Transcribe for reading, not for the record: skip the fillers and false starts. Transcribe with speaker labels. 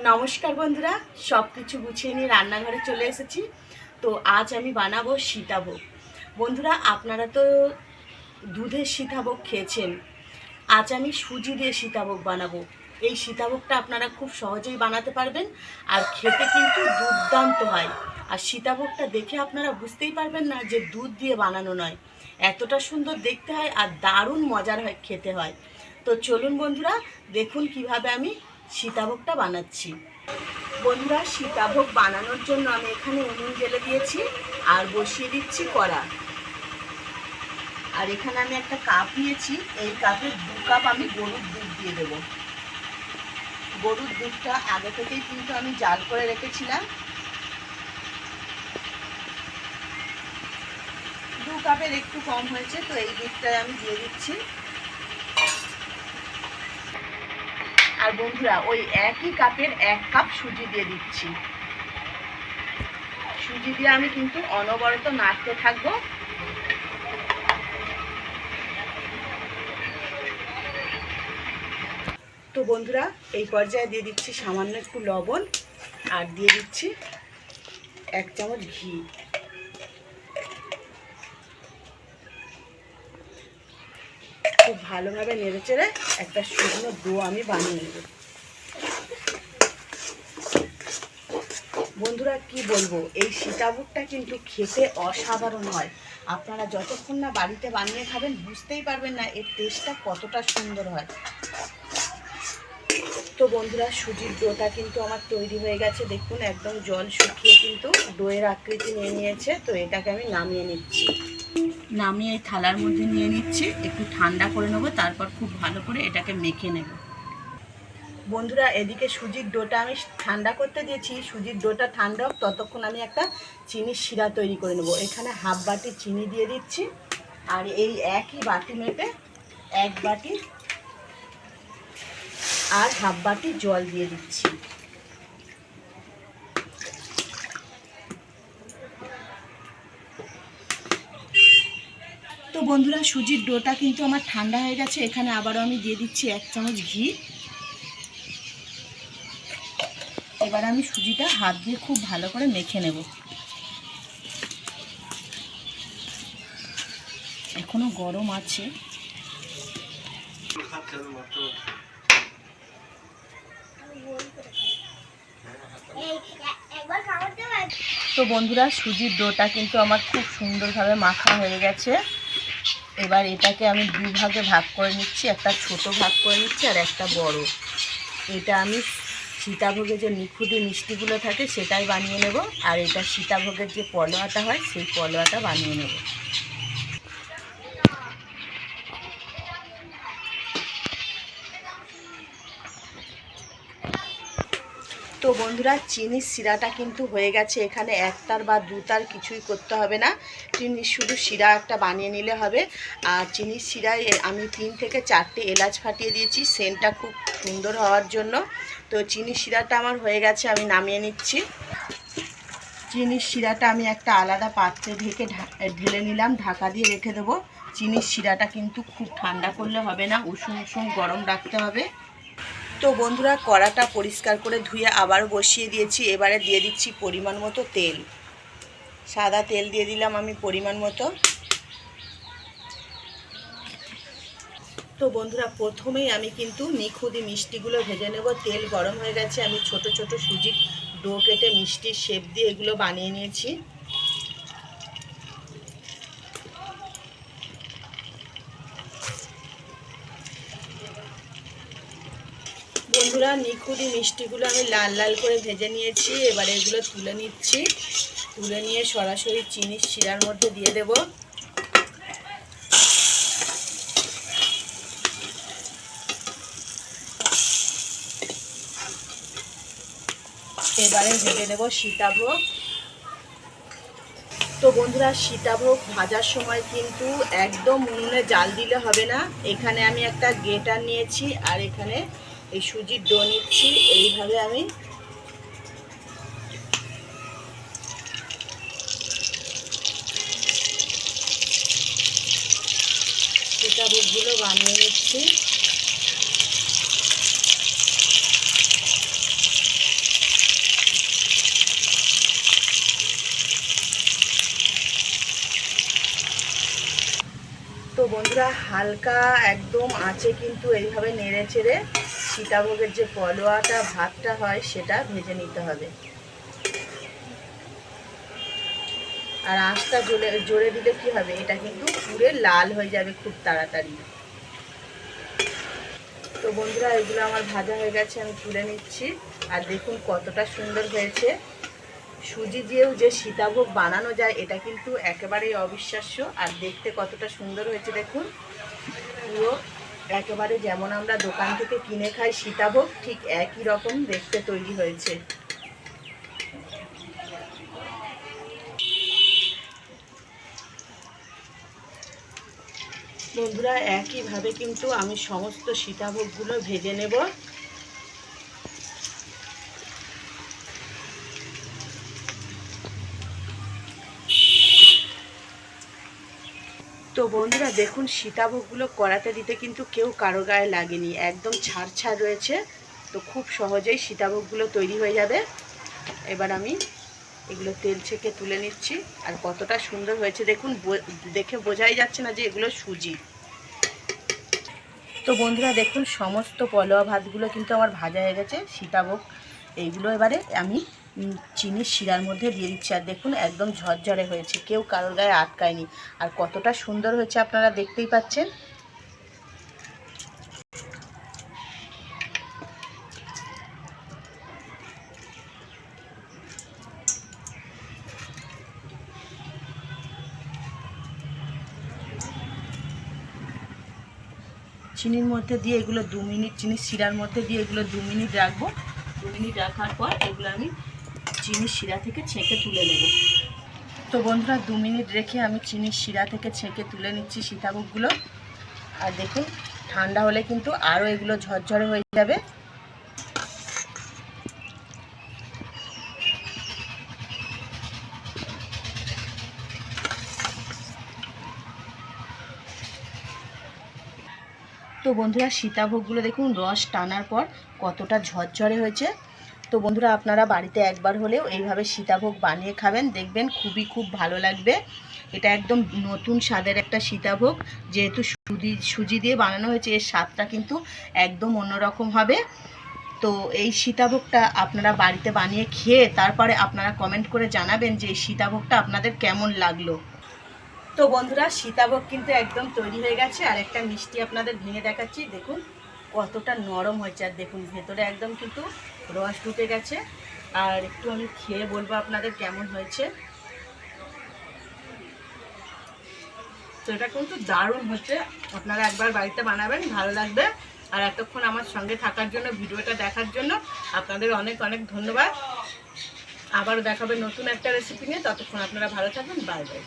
Speaker 1: নমস্কার বন্ধুরা, সব কিছু গুছিয়ে নিয়ে রান্নাঘরে চলে এসেছি। তো আজ আমি বানাবো সীতাভোগ। বন্ধুরা, আপনারা তো দুধের সীতাভোগ খেয়েছেন। আজ আমি সুজি দিয়ে সীতাভোগ বানাবো। এই সীতাভোগটা আপনারা খুব সহজেই বানাতে পারবেন, আর খেতে কিন্তু দুর্দান্ত হয়। আর সীতাভোগটা দেখে আপনারা বুঝতেই পারবেন না যে দুধ দিয়ে বানানো নয়, এতটা সুন্দর দেখতে হয় আর দারুণ মজার হয়, খেতে হয়। তো চলুন বন্ধুরা, দেখুন কিভাবে আমি সীতাভোগটা বানাচ্ছি। বন্ধুরা, সীতাভোগ বানানোর জন্য আমি এখানে উনুন জ্বেলে দিয়েছি আর বসিয়ে দিচ্ছি কড়া। আর এখানে আমি একটা কাপ নিয়েছি, এই কাপে 2 কাপ আমি গরুর দুধ দিয়ে দেবো। গরুর দুধটা আগে থেকেই কিন্তু আমি জাল করে রেখেছিলাম। 2 কাপের একটু কম হয়েছে, তো এই দুধটাই আমি দিয়ে দিচ্ছি। আর বন্ধুরা, ওই একই কাপের 1 কাপ সুজি দিয়ে দিচ্ছি। সুজি দিয়ে আমি কিন্তু অনবরত নাড়তে থাকবো। তো বন্ধুরা, এই পর্যায়ে দিয়ে দিচ্ছি সামান্য একটু লবণ, আর দিয়ে দিচ্ছি 1 চামচ ঘি। খুব ভালোভাবে নেড়েচেড়ে একটা শুকনো ডো আমি বানিয়ে নেব। বন্ধুরা, কি বলবো, এই সীতাভোগটা কিন্তু খেতে অসাধারণ হয়। আপনারা যতক্ষণ না বাড়িতে বানিয়ে খাবেন বুঝতেই পারবেন না এর টেস্টটা কতটা সুন্দর হয়। তো বন্ধুরা, সুজির ডোটা কিন্তু আমার তৈরি হয়ে গেছে। দেখুন, একদম জল শুকিয়ে কিন্তু ডোয়ের আকৃতি নিয়ে নিয়েছে। তো এটাকে আমি নামিয়ে নিচ্ছি। নামিয়ে এই থালার মধ্যে নিয়ে নিচ্ছি, একটু ঠান্ডা করে নেবো, তারপর খুব ভালো করে এটাকে মেখে নেব। বন্ধুরা, এদিকে সুজির ডোটা আমি ঠান্ডা করতে দিয়েছি। সুজির ডোটা ঠান্ডা হোক, ততক্ষণ আমি একটা চিনির শিরা তৈরি করে নেব। এখানে হাফ বাটি চিনি দিয়ে দিচ্ছি, আর এই একই বাটি মেপে 1 বাটি আর হাফ বাটি জল দিয়ে দিচ্ছি। তো বন্ধুরা, সুজির ডোটা কিন্তু আমার ঠান্ডা হয়ে গেছে। এখানে আবারও আমি দিয়ে দিচ্ছি 1 চামচ ঘি। এবার আমি সুজিটা হাত দিয়ে খুব ভালো করে মেখে নেব। এখনো গরম আছে। তো বন্ধুরা, সুজির ডোটা কিন্তু আমার খুব সুন্দরভাবে মাখা হয়ে গেছে। এবার এটাকে আমি 2 ভাগে ভাগ করে নিচ্ছি, একটা ছোট ভাগ করে নিচ্ছি আর একটা বড়। এটা আমি সীতাভোগের যে নিখুঁতি মিষ্টিগুলো থাকে সেটাই বানিয়ে নেব, আর এটা সীতাভোগের যে পলোয়াটা হয় সেই পলোয়াটা বানিয়ে নেব। তো বন্ধুরা, চিনির শিরাটা কিন্তু হয়ে গেছে। এখানে 1 তার বা 2 তার কিছুই করতে হবে না, চিনির শুধু শিরা একটা বানিয়ে নিলে হবে। আর চিনির শিরায় আমি 3 থেকে 4টে এলাচ ফাটিয়ে দিয়েছি, সেন্টটা খুব সুন্দর হওয়ার জন্য। তো চিনির শিরাটা আমার হয়ে গেছে, আমি নামিয়ে নিচ্ছি। চিনির শিরাটা আমি একটা আলাদা পাত্রে ঢেলে নিলাম, ঢাকা দিয়ে রেখে দেবো। চিনির শিরাটা কিন্তু খুব ঠান্ডা করলে হবে না, উষুম উষুম গরম রাখতে হবে। তো বন্ধুরা, কড়াটা পরিষ্কার করে ধুয়ে আবার বসিয়ে দিয়েছি। এবারে দিয়ে দিচ্ছি পরিমাণ মতো তেল। সাদা তেল দিয়ে দিলাম আমি পরিমাণ মতো। তো বন্ধুরা, প্রথমেই আমি কিন্তু নিখুঁতি মিষ্টিগুলো ভেজে নেব। তেল গরম হয়ে গেছে, আমি ছোট ছোট সুজির ডো কেটে মিষ্টির শেপ দিয়ে এগুলো বানিয়ে নিয়েছি। বন্ধুরা, নিখুঁতি মিষ্টিগুলো আমি লাল লাল করে ভেজে নিয়েছি। এবারে এগুলো তুলে নিচ্ছি। তুলে নিয়ে সরাসরি চিনির শিরার মধ্যে দিয়ে দেব। এবারে ভেজে নেব সীতাভোগ। তো বন্ধুরা, সীতাভোগ ভাজার সময় কিন্তু একদম উনুনে জাল দিলে হবে না। এখানে আমি একটা গ্রেটার নিয়েছি, আর এখানে এই সুজির ডো নিচ্ছি। এইভাবে আমি সীতাভোগগুলো বানিয়ে নিচ্ছি। বন্ধুরা হালকা একদম আঁচে কিন্তু এইভাবে নেড়ে চেড়ে সীতাভোগের যে পলোয়াটা ভাতটা হয় সেটা ভেজে নিতে হবে। আর আঁচটা জোরে দিলে কি হবে, এটা কিন্তু পুরো লাল হয়ে যাবে খুব তাড়াতাড়ি। তো বন্ধুরা এগুলো আমার ভাজা হয়ে গেছে, আমি তুলে নিচ্ছি। আর দেখুন কতটা সুন্দর হয়েছে। সুজি দিয়েও যে সীতাভোগ বানানো যায় এটা কিন্তু একেবারেই অবিশ্বাস্য। আর দেখতে কতটা সুন্দর হয়েছে দেখুন, পুরো একেবারে যেমন আমরা দোকান থেকে কিনে খাই সীতাভোগ ঠিক একই রকম দেখতে তৈরি হয়েছে। বন্ধুরা একইভাবে কিন্তু আমি সমস্ত সীতাভোগগুলো ভেজে নেব। তো বন্ধুরা দেখুন সীতাভোগগুলো কড়াতে দিতে কিন্তু কেউ কারো গায়ে লাগেনি, একদম ছাড় ছাড় রয়েছে। তো খুব সহজেই সীতাভোগগুলো তৈরি হয়ে যাবে। এবার আমি এগুলো তেল ছেঁকে তুলে নিচ্ছি। আর কতটা সুন্দর হয়েছে দেখুন, দেখে বোঝাই যাচ্ছে না যে এগুলো সুজি। তো বন্ধুরা দেখুন সমস্ত পলোয়া ভাতগুলো কিন্তু আমার ভাজা হয়ে গেছে। সীতাভোগ এইগুলো এবারে আমি চিনির শিরার মধ্যে দিয়ে দিচ্ছি। আর দেখুন একদম ঝরঝরে হয়েছে, কেউ কারোর গায়ে আটকায়নি। আর কতটা সুন্দর হয়েছে আপনারা দেখতেই পাচ্ছেন। চিনির মধ্যে দিয়ে এগুলো 2 মিনিট, চিনির শিরার মধ্যে দিয়ে এগুলো 2 মিনিট রাখবো। 2 মিনিট রাখার পর এগুলো আমি চিনির শিরা থেকে ছেঁকে তুলে নেব। তো বন্ধুরা 2 মিনিট রেখে আমি চিনির শিরা থেকে ছেঁকে তুলে নিচ্ছি সীতাভোগগুলো। আর দেখুন ঠান্ডা হলে কিন্তু আরও এগুলো ঝরঝরে হয়ে যাবে। তো বন্ধুরা সীতাভোগগুলো দেখুন রস টানার পর কতটা ঝরঝরে হয়েছে। তো বন্ধুরা আপনারা বাড়িতে একবার হলেও এইভাবে সীতাভোগ বানিয়ে খাবেন, দেখবেন খুব ভালো লাগবে। এটা একদম নতুন স্বাদের একটা সীতাভোগ, যেহেতু সুজি দিয়ে বানানো হয়েছে এর স্বাদটা কিন্তু একদম অন্যরকম হবে। তো এই সীতাভোগটা আপনারা বাড়িতে বানিয়ে খেয়ে তারপরে আপনারা কমেন্ট করে জানাবেন যে এই সীতাভোগটা আপনাদের কেমন লাগলো। তো বন্ধুরা সীতাভোগ কিন্তু একদম তৈরি হয়ে গেছে। আর একটা মিষ্টি আপনাদের ভেঙে দেখাচ্ছি, দেখুন কতটা নরম হয়েছে। আর দেখুন ভেতরে একদম কিন্তু রস ঢুকে গেছে। আর একটু আমি খেয়ে বলবো আপনাদের কেমন হয়েছে। তো এটা কিন্তু দারুণ হচ্ছে, আপনারা একবার বাড়িতে বানাবেন, ভালো লাগবে। আর এতক্ষণ আমার সঙ্গে থাকার জন্য, ভিডিওটা দেখার জন্য আপনাদের অনেক অনেক ধন্যবাদ। আবারও দেখাবে নতুন একটা রেসিপি নিয়ে, ততক্ষণ আপনারা ভালো থাকবেন। Bye bye.